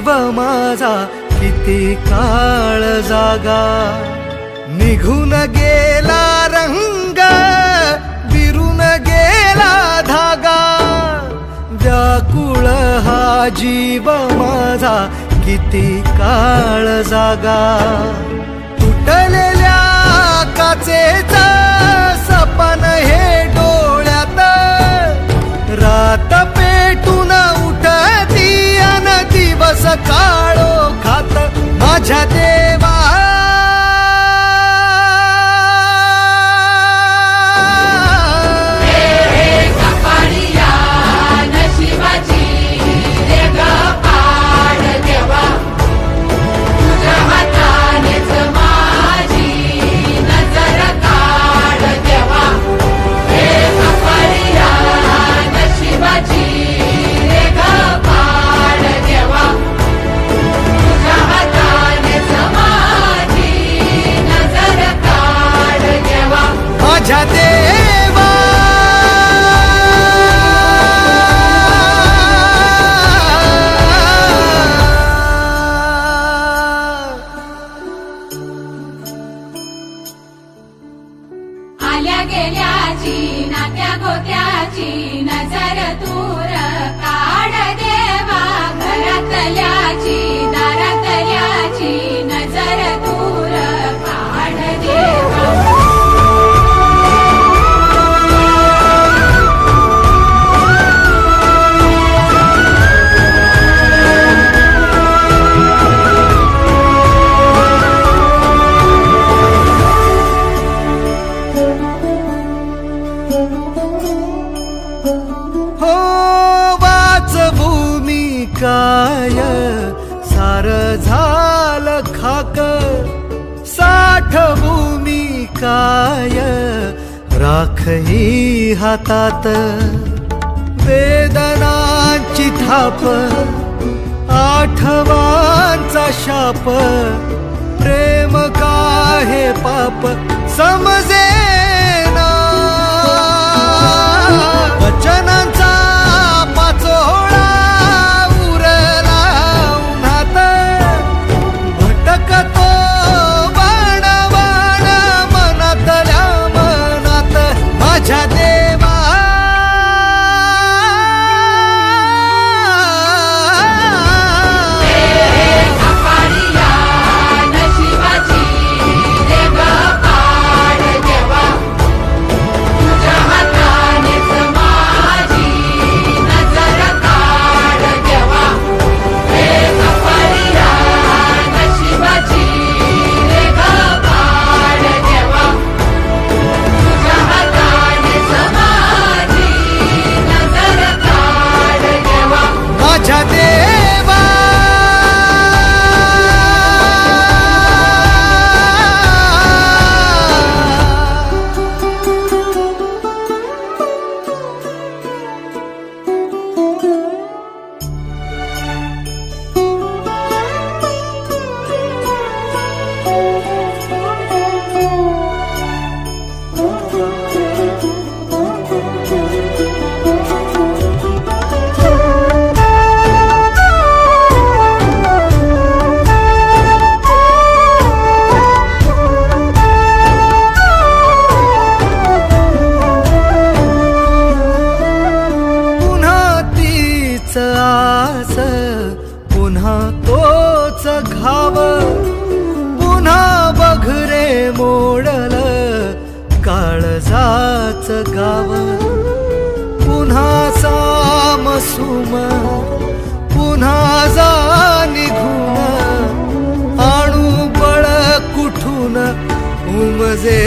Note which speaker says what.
Speaker 1: जीव माझा किती काळ जागा, निघून गेला रंग विरून गेला धागा, व्याकुळ हा जीव माझा किती काळ जागा, तुटलेल्या काचेचा सपन हे डोळ्यात, रात पेटून उठती अन दिवस काळो खात माझ्या देवा, माझ्या देवा,
Speaker 2: आल्या गेल्याची नात्या गोत्याची नजर दूर काढ देवा, घरातल्याची दारातल्याची नजर दूर काढ देवा.
Speaker 1: हो वाचभूमी काय सार झाल खाक, साठभूमी काय राख ही हातात, वेदनांची थाप आठवांचा शाप, प्रेम काहे पाप समजेना, वचनांचा पाचोळा उरला उन्हात, भटकतो बाण बाण मनातल्या मनात माझ्या देवा, माझ्या देवा. आस पुन्हा तोच घाव, पुन्हा बघरे मोडल काळजाच गाव, पुन्हा सामसुम पुन्हा जा निघून, आणू बळ कुठून उमजे